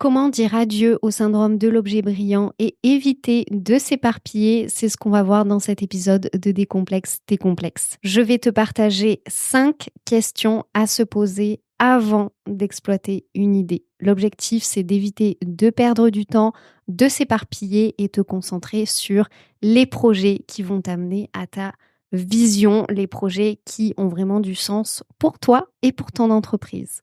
Comment dire adieu au syndrome de l'objet brillant et éviter de s'éparpiller? C'est ce qu'on va voir dans cet épisode de Décomplexe tes complexes. Je vais te partager 5 questions à se poser avant d'exploiter une idée. L'objectif, c'est d'éviter de perdre du temps, de s'éparpiller et te concentrer sur les projets qui vont t'amener à ta vision, les projets qui ont vraiment du sens pour toi et pour ton entreprise.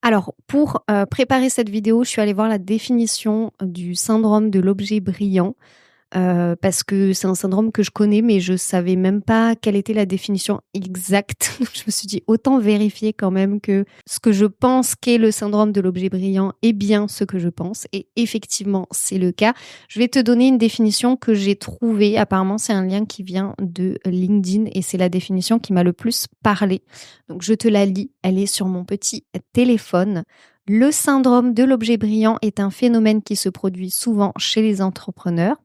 Alors, pour préparer cette vidéo, je suis allée voir la définition du syndrome de l'objet brillant, parce que c'est un syndrome que je connais, mais je savais même pas quelle était la définition exacte. Donc je me suis dit: «Autant vérifier quand même que ce que je pense qu'est le syndrome de l'objet brillant est bien ce que je pense» et effectivement, c'est le cas. Je vais te donner une définition que j'ai trouvée. Apparemment, c'est un lien qui vient de LinkedIn et c'est la définition qui m'a le plus parlé. Donc je te la lis, elle est sur mon petit téléphone. Le syndrome de l'objet brillant est un phénomène qui se produit souvent chez les entrepreneurs.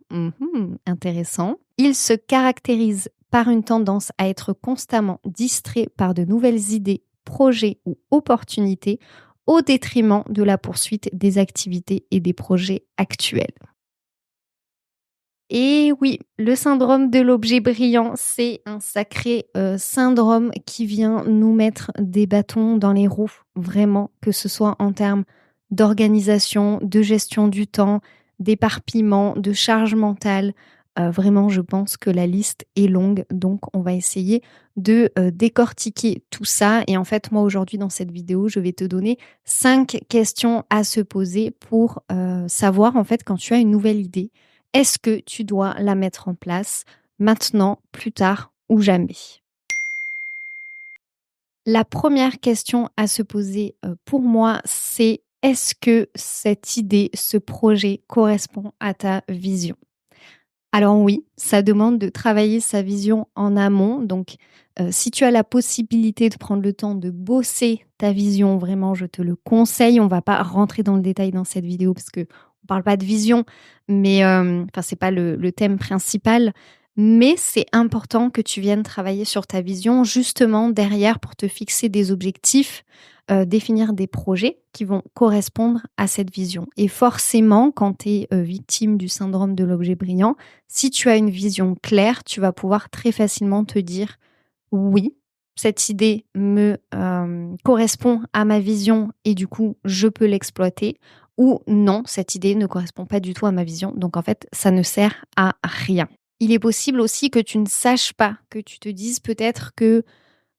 Intéressant. Il se caractérise par une tendance à être constamment distrait par de nouvelles idées, projets ou opportunités au détriment de la poursuite des activités et des projets actuels. Et oui, le syndrome de l'objet brillant, c'est un sacré syndrome qui vient nous mettre des bâtons dans les roues, vraiment, que ce soit en termes d'organisation, de gestion du temps, d'éparpillement, de charge mentale. Vraiment, je pense que la liste est longue, donc on va essayer de décortiquer tout ça. Et en fait, moi aujourd'hui dans cette vidéo, je vais te donner 5 questions à se poser pour savoir en fait quand tu as une nouvelle idée. Est-ce que tu dois la mettre en place maintenant, plus tard ou jamais? La première question à se poser pour moi, c'est est-ce que cette idée, ce projet correspond à ta vision? Alors oui, ça demande de travailler sa vision en amont. Donc, si tu as la possibilité de prendre le temps de bosser ta vision, vraiment, je te le conseille. On ne va pas rentrer dans le détail dans cette vidéo parce que on parle pas de vision, mais enfin, c'est pas le thème principal. Mais c'est important que tu viennes travailler sur ta vision justement derrière pour te fixer des objectifs, définir des projets qui vont correspondre à cette vision. Et forcément, quand tu es victime du syndrome de l'objet brillant, si tu as une vision claire, tu vas pouvoir très facilement te dire: «Oui, cette idée me correspond à ma vision et du coup, je peux l'exploiter» ou «Non, cette idée ne correspond pas du tout à ma vision, donc en fait, ça ne sert à rien». Il est possible aussi que tu ne saches pas, que tu te dises peut-être que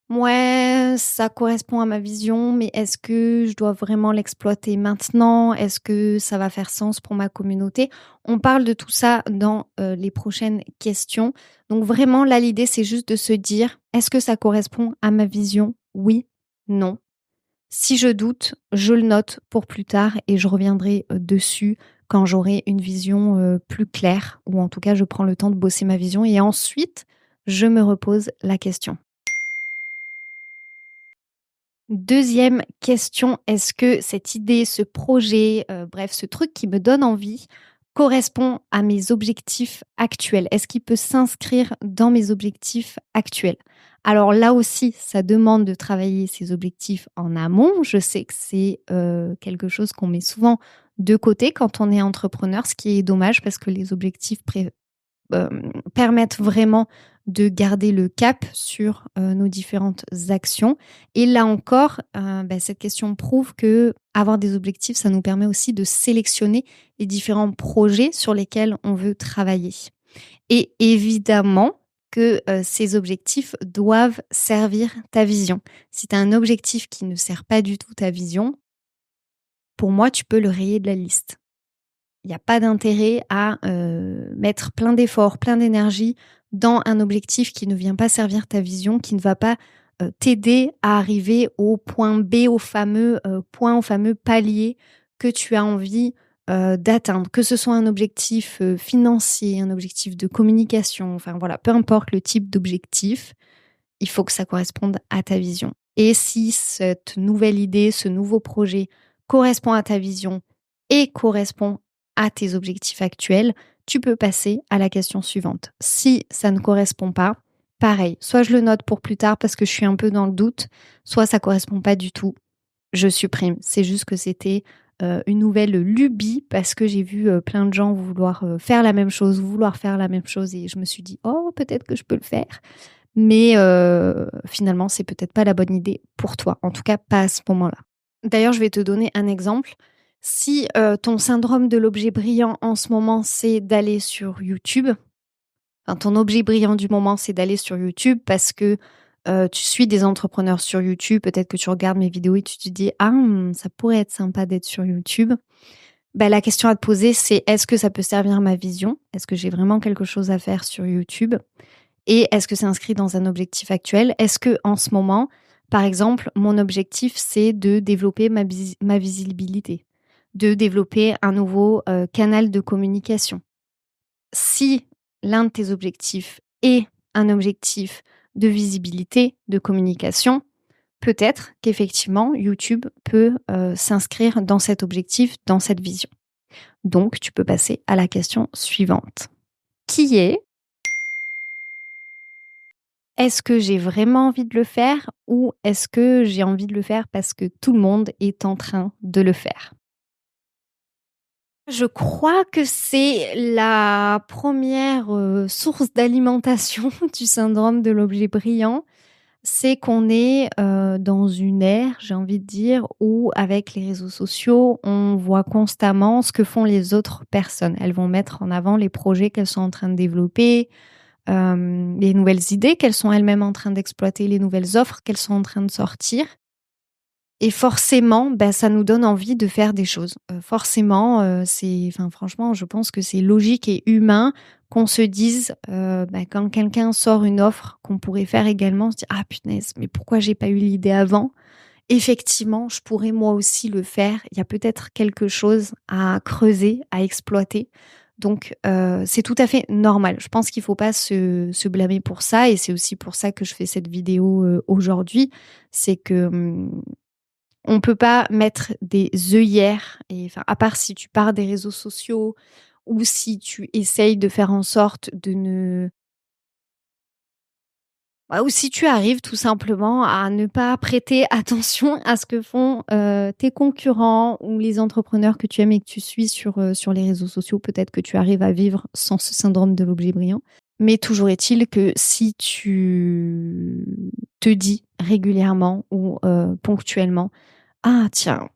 ouais, ça correspond à ma vision, mais est-ce que je dois vraiment l'exploiter maintenant? Est-ce que ça va faire sens pour ma communauté? On parle de tout ça dans les prochaines questions. Donc vraiment, là, l'idée, c'est juste de se dire, est-ce que ça correspond à ma vision? Oui, non. Si je doute, je le note pour plus tard et je reviendrai dessus quand j'aurai une vision plus claire, ou en tout cas, je prends le temps de bosser ma vision et ensuite, je me repose la question. Deuxième question, est-ce que cette idée, ce projet, bref, ce truc qui me donne envie, correspond à mes objectifs actuels? Est-ce qu'il peut s'inscrire dans mes objectifs actuels? Alors là aussi, ça demande de travailler ces objectifs en amont. Je sais que c'est quelque chose qu'on met souvent de côté quand on est entrepreneur, ce qui est dommage parce que les objectifs permettent vraiment de garder le cap sur nos différentes actions. Et là encore, cette question prouve que avoir des objectifs, ça nous permet aussi de sélectionner les différents projets sur lesquels on veut travailler. Et évidemment que ces objectifs doivent servir ta vision. Si tu as un objectif qui ne sert pas du tout ta vision, pour moi, tu peux le rayer de la liste. Il n'y a pas d'intérêt à mettre plein d'efforts, plein d'énergie dans un objectif qui ne vient pas servir ta vision, qui ne va pas t'aider à arriver au point B, au fameux point, au fameux palier que tu as envie d'atteindre. Que ce soit un objectif financier, un objectif de communication, enfin voilà, peu importe le type d'objectif, il faut que ça corresponde à ta vision. Et si cette nouvelle idée, ce nouveau projet correspond à ta vision et correspond à tes objectifs actuels, tu peux passer à la question suivante. Si ça ne correspond pas, pareil, soit je le note pour plus tard parce que je suis un peu dans le doute, soit ça correspond pas du tout, je supprime. C'est juste que c'était une nouvelle lubie parce que j'ai vu plein de gens vouloir faire la même chose et je me suis dit: «Oh, peut-être que je peux le faire». Mais finalement, c'est peut-être pas la bonne idée pour toi, en tout cas pas à ce moment-là. D'ailleurs, je vais te donner un exemple. Si, ton syndrome de l'objet brillant en ce moment, c'est d'aller sur YouTube, enfin ton objet brillant du moment, c'est d'aller sur YouTube parce que, tu suis des entrepreneurs sur YouTube, peut-être que tu regardes mes vidéos et tu te dis: «Ah, ça pourrait être sympa d'être sur YouTube». Bah, la question à te poser, c'est: «Est-ce que ça peut servir ma vision? Est-ce que j'ai vraiment quelque chose à faire sur YouTube?» Et est-ce que c'est inscrit dans un objectif actuel? Est-ce que en ce moment, par exemple, mon objectif, c'est de développer ma visibilité, de développer un nouveau, canal de communication? Si l'un de tes objectifs est un objectif de visibilité, de communication, peut-être qu'effectivement YouTube peut, s'inscrire dans cet objectif, dans cette vision. Donc tu peux passer à la question suivante, qui est: est-ce que j'ai vraiment envie de le faire ou est-ce que j'ai envie de le faire parce que tout le monde est en train de le faire? Je crois que c'est la première source d'alimentation du syndrome de l'objet brillant. C'est qu'on est, dans une ère, j'ai envie de dire, où avec les réseaux sociaux, on voit constamment ce que font les autres personnes. Elles vont mettre en avant les projets qu'elles sont en train de développer, les nouvelles idées qu'elles sont elles-mêmes en train d'exploiter, les nouvelles offres qu'elles sont en train de sortir et forcément, bah, ça nous donne envie de faire des choses. Forcément, franchement, je pense que c'est logique et humain qu'on se dise, bah, quand quelqu'un sort une offre qu'on pourrait faire également, on se dit: «Ah punaise, mais pourquoi j'ai pas eu l'idée avant? Effectivement, je pourrais moi aussi le faire. Il y a peut-être quelque chose à creuser, à exploiter». Donc c'est tout à fait normal. Je pense qu'il faut pas se blâmer pour ça et c'est aussi pour ça que je fais cette vidéo, aujourd'hui. C'est que, on peut pas mettre des œillères et enfin, à part si tu pars des réseaux sociaux ou si tu essayes de faire en sorte de ne bah, ou si tu arrives tout simplement à ne pas prêter attention à ce que font, tes concurrents ou les entrepreneurs que tu aimes et que tu suis sur les réseaux sociaux. Peut-être que tu arrives à vivre sans ce syndrome de l'objet brillant. Mais toujours est-il que si tu te dis régulièrement ou, ponctuellement: «Ah tiens,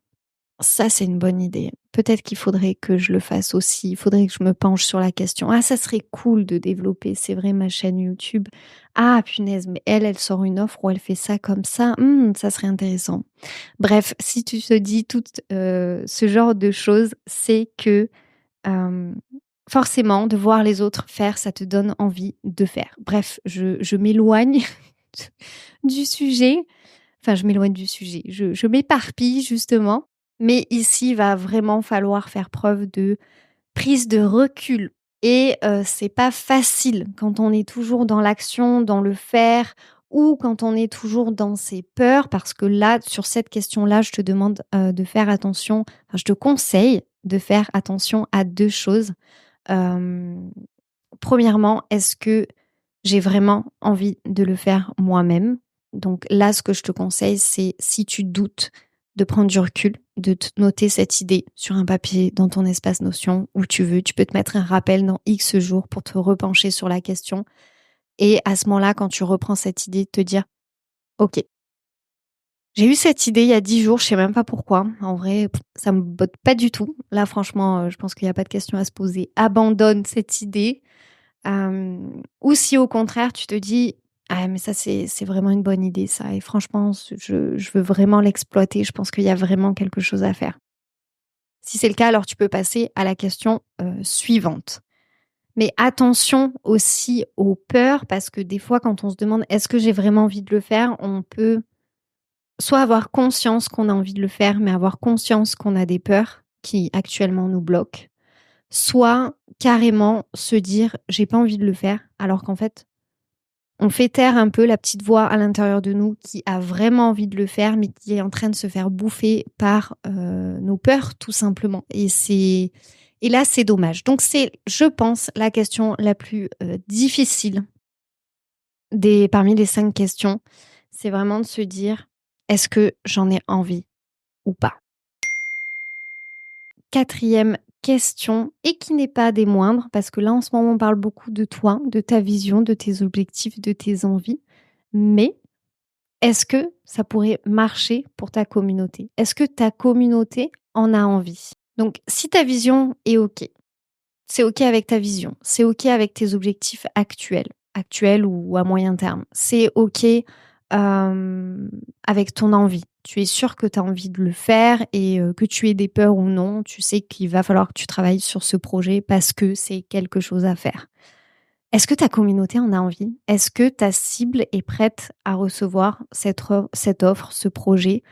ça, c'est une bonne idée. Peut-être qu'il faudrait que je le fasse aussi. Il faudrait que je me penche sur la question. Ah, ça serait cool de développer, c'est vrai, ma chaîne YouTube. Ah, punaise, mais elle sort une offre où elle fait ça comme ça. Ça serait intéressant». Bref, si tu te dis tout ce genre de choses, c'est que euh, forcément, de voir les autres faire, ça te donne envie de faire. Bref, je m'éloigne du sujet. Enfin, je m'éloigne du sujet. Je m'éparpille justement. Mais ici, il va vraiment falloir faire preuve de prise de recul et c'est pas facile quand on est toujours dans l'action, dans le faire ou quand on est toujours dans ses peurs parce que là, sur cette question-là, je te demande, de faire attention, enfin, je te conseille de faire attention à 2 choses. Hem, 1°, est-ce que j'ai vraiment envie de le faire moi-même? Donc là, ce que je te conseille, c'est si tu doutes, de prendre du recul, de te noter cette idée sur un papier, dans ton espace Notion, où tu veux. Tu peux te mettre un rappel dans X jours pour te repencher sur la question. Et à ce moment-là, quand tu reprends cette idée, te dire: «OK, j'ai eu cette idée il y a 10 jours, je sais même pas pourquoi. En vrai, ça me botte pas du tout. Là, franchement, je pense qu'il y a pas de question à se poser. Abandonne cette idée». Ou si au contraire tu te dis: «Ah mais ça c'est vraiment une bonne idée ça et franchement je veux vraiment l'exploiter, je pense qu'il y a vraiment quelque chose à faire». Si c'est le cas, alors tu peux passer à la question, suivante. Mais attention aussi aux peurs parce que des fois quand on se demande: «Est-ce que j'ai vraiment envie de le faire?» on peut soit avoir conscience qu'on a envie de le faire, mais avoir conscience qu'on a des peurs qui actuellement nous bloquent. Soit carrément se dire: «J'ai pas envie de le faire», alors qu'en fait, on fait taire un peu la petite voix à l'intérieur de nous qui a vraiment envie de le faire, mais qui est en train de se faire bouffer par, nos peurs tout simplement et là, c'est dommage. Donc c'est, je pense, la question la plus, difficile des parmi les 5 questions. C'est vraiment de se dire: «Est-ce que j'en ai envie ou pas?» 4e question et qui n'est pas des moindres parce que là, en ce moment, on parle beaucoup de toi, de ta vision, de tes objectifs, de tes envies. Mais est-ce que ça pourrait marcher pour ta communauté? Est-ce que ta communauté en a envie? Donc, si ta vision est OK, c'est OK avec ta vision, c'est OK avec tes objectifs actuels ou à moyen terme, c'est OK avec ton envie. Tu es sûr que tu as envie de le faire et que tu aies des peurs ou non, tu sais qu'il va falloir que tu travailles sur ce projet parce que c'est quelque chose à faire. Est-ce que ta communauté en a envie? Est-ce que ta cible est prête à recevoir cette offre, ce projet?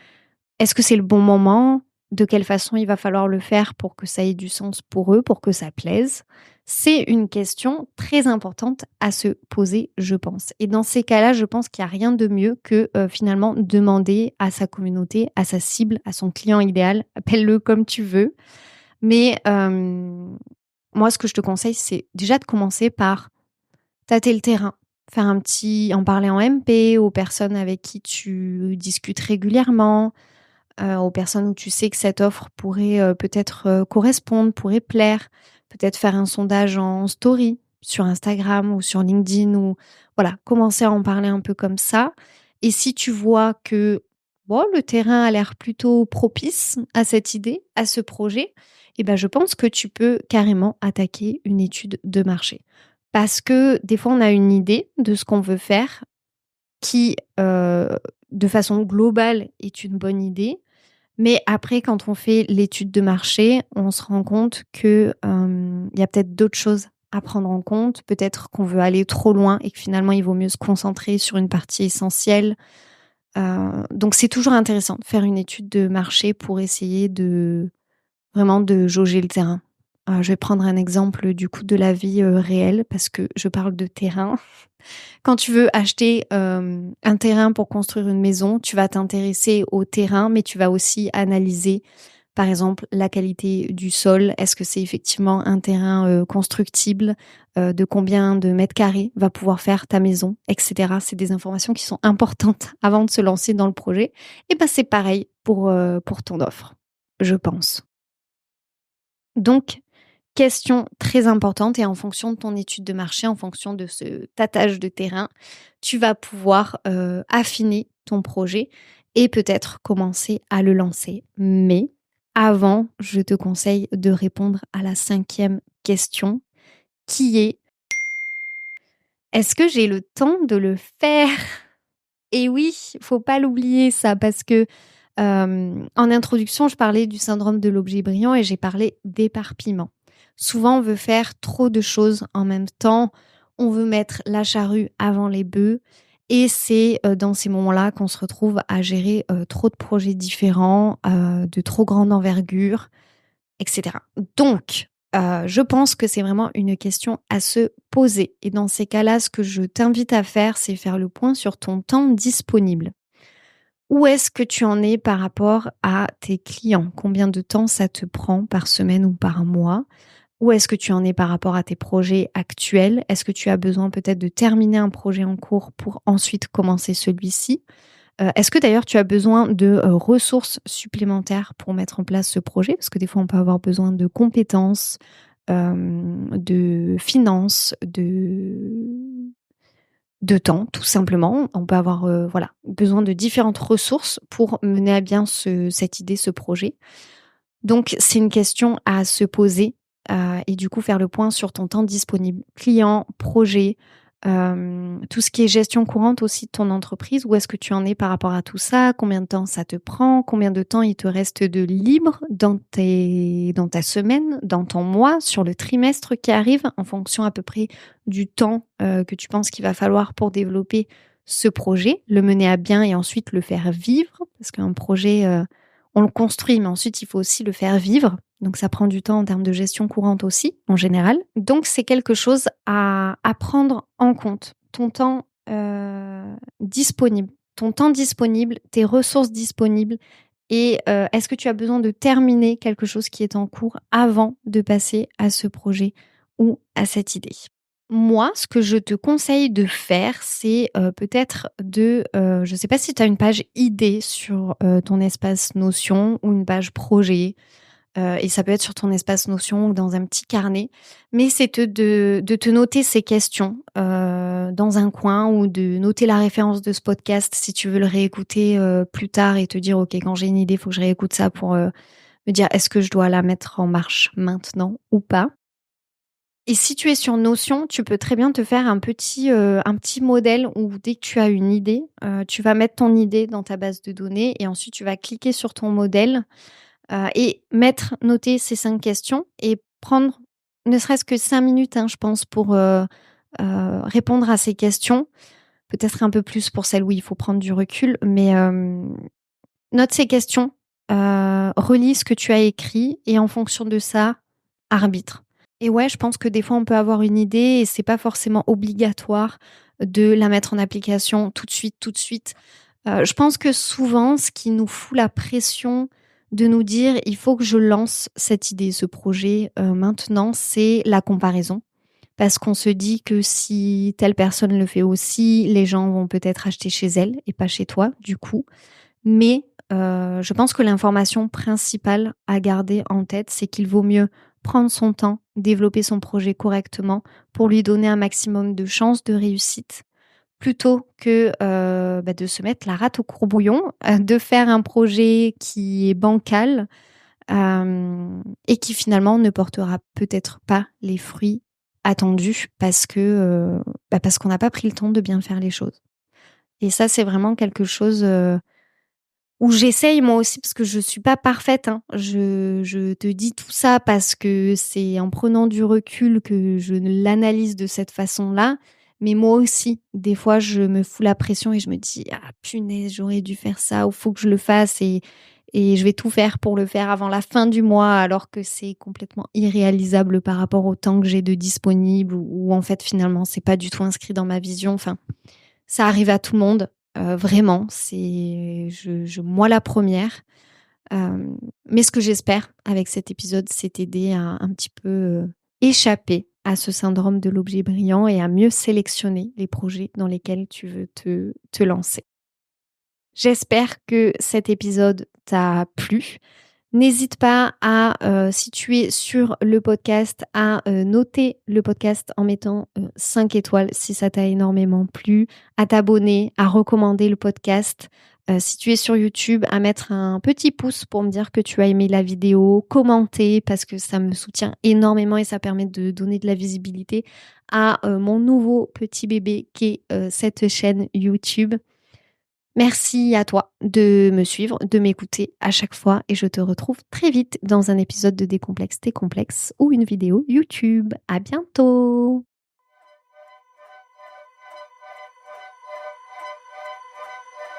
Est-ce que c'est le bon moment? De quelle façon il va falloir le faire pour que ça ait du sens pour eux, pour que ça plaise? C'est une question très importante à se poser, je pense. Et dans ces cas-là, je pense qu'il n'y a rien de mieux que finalement demander à sa communauté, à sa cible, à son client idéal, appelle-le comme tu veux. Mais moi, ce que je te conseille, c'est déjà de commencer par tâter le terrain, faire en parler en MP aux personnes avec qui tu discutes régulièrement, aux personnes où tu sais que cette offre pourrait peut-être correspondre, pourrait plaire, peut-être faire un sondage en story sur Instagram ou sur LinkedIn ou voilà, commencer à en parler un peu comme ça. Et si tu vois que bon, le terrain a l'air plutôt propice à cette idée, à ce projet, eh ben, je pense que tu peux carrément attaquer une étude de marché. Parce que des fois, on a une idée de ce qu'on veut faire qui, de façon globale, est une bonne idée. Mais après, quand on fait l'étude de marché, on se rend compte que, y a peut-être d'autres choses à prendre en compte. Peut-être qu'on veut aller trop loin et que finalement, il vaut mieux se concentrer sur une partie essentielle. Donc c'est toujours intéressant de faire une étude de marché pour essayer vraiment de jauger le terrain. Je vais prendre un exemple du coup de la vie réelle parce que je parle de terrain. Quand tu veux acheter un terrain pour construire une maison, tu vas t'intéresser au terrain, mais tu vas aussi analyser, par exemple, la qualité du sol. Est-ce que c'est effectivement un terrain constructible? De combien de mètres carrés va pouvoir faire ta maison, etc. C'est des informations qui sont importantes avant de se lancer dans le projet. Et ben c'est pareil pour ton offre, je pense. Donc, question très importante et en fonction de ton étude de marché, en fonction de ce tâtage de terrain, tu vas pouvoir affiner ton projet et peut-être commencer à le lancer. Mais avant, je te conseille de répondre à la 5e question qui est: est-ce que j'ai le temps de le faire? Et oui, faut pas l'oublier ça parce que en introduction, je parlais du syndrome de l'objet brillant et j'ai parlé d'éparpillement. Souvent, on veut faire trop de choses en même temps. On veut mettre la charrue avant les bœufs. Et c'est dans ces moments-là qu'on se retrouve à gérer trop de projets différents, de trop grande envergure, etc. Donc, je pense que c'est vraiment une question à se poser. Et dans ces cas-là, ce que je t'invite à faire, c'est faire le point sur ton temps disponible. Où est-ce que tu en es par rapport à tes clients? Combien de temps ça te prend par semaine ou par mois? Où est-ce que tu en es par rapport à tes projets actuels? Est-ce que tu as besoin peut-être de terminer un projet en cours pour ensuite commencer celui-ci? Est-ce que d'ailleurs tu as besoin de ressources supplémentaires pour mettre en place ce projet? Parce que des fois, on peut avoir besoin de compétences, de finances, de temps, tout simplement. On peut avoir voilà, besoin de différentes ressources pour mener à bien cette idée, ce projet. Donc, c'est une question à se poser et du coup faire le point sur ton temps disponible. Client, projet, tout ce qui est gestion courante aussi de ton entreprise. Où est-ce que tu en es par rapport à tout ça? Combien de temps ça te prend? Combien de temps il te reste de libre dans ta semaine, dans ton mois, sur le trimestre qui arrive, en fonction à peu près du temps que tu penses qu'il va falloir pour développer ce projet, le mener à bien et ensuite le faire vivre. Parce qu'un projet, on le construit, mais ensuite il faut aussi le faire vivre. Donc ça prend du temps en termes de gestion courante aussi, en général. Donc c'est quelque chose à prendre en compte. Ton temps disponible. Ton temps disponible, tes ressources disponibles. Et est-ce que tu as besoin de terminer quelque chose qui est en cours avant de passer à ce projet ou à cette idée? Moi, ce que je te conseille de faire, c'est peut-être je ne sais pas si tu as une page idée sur ton espace Notion ou une page projet. Et ça peut être sur ton espace Notion ou dans un petit carnet. Mais c'est de te noter ces questions dans un coin ou de noter la référence de ce podcast si tu veux le réécouter plus tard et te dire, OK, quand j'ai une idée, il faut que je réécoute ça pour me dire, est-ce que je dois la mettre en marche maintenant ou pas? Et si tu es sur Notion, tu peux très bien te faire un petit modèle où dès que tu as une idée, tu vas mettre ton idée dans ta base de données et ensuite tu vas cliquer sur ton modèle, et noter ces 5 questions et prendre ne serait-ce que 5 minutes, hein, je pense pour, répondre à ces questions. Peut-être un peu plus pour celles où il faut prendre du recul, mais note ces questions, relis ce que tu as écrit et en fonction de ça, arbitre. Et ouais, je pense que des fois, on peut avoir une idée et c'est pas forcément obligatoire de la mettre en application tout de suite, tout de suite. Je pense que souvent, ce qui nous fout la pression de nous dire: «Il faut que je lance cette idée, ce projet, maintenant», c'est la comparaison. Parce qu'on se dit que si telle personne le fait aussi, les gens vont peut-être acheter chez elle et pas chez toi, du coup. Mais je pense que l'information principale à garder en tête, c'est qu'il vaut mieux prendre son temps, développer son projet correctement pour lui donner un maximum de chances de réussite, plutôt que, de se mettre la rate au courbouillon, de faire un projet qui est bancal, et qui finalement ne portera peut-être pas les fruits attendus parce qu'on n'a pas pris le temps de bien faire les choses. Et ça, c'est vraiment quelque chose, où j'essaye moi aussi parce que je suis pas parfaite, hein. Je te dis tout ça parce que c'est en prenant du recul que je l'analyse de cette façon-là. Mais moi aussi, des fois, je me fous la pression et je me dis: «Ah punaise, j'aurais dû faire ça ou faut que je le fasse et je vais tout faire pour le faire avant la fin du mois», alors que c'est complètement irréalisable par rapport au temps que j'ai de disponible ou en fait, finalement, c'est pas du tout inscrit dans ma vision. Enfin, ça arrive à tout le monde, vraiment, c'est je moi la première. Mais ce que j'espère avec cet épisode, c'est t'aider à un petit peu, échapper à ce syndrome de l'objet brillant et à mieux sélectionner les projets dans lesquels tu veux te lancer. J'espère que cet épisode t'a plu. N'hésite pas à, si tu es sur le podcast, à, noter le podcast en mettant, 5 étoiles si ça t'a énormément plu, à t'abonner, à recommander le podcast. Si tu es sur YouTube, à mettre un petit pouce pour me dire que tu as aimé la vidéo, commenter parce que ça me soutient énormément et ça permet de donner de la visibilité à, mon nouveau petit bébé qui est, cette chaîne YouTube. Merci à toi de me suivre, de m'écouter à chaque fois et je te retrouve très vite dans un épisode de Décomplexe tes complexes ou une vidéo YouTube. À bientôt!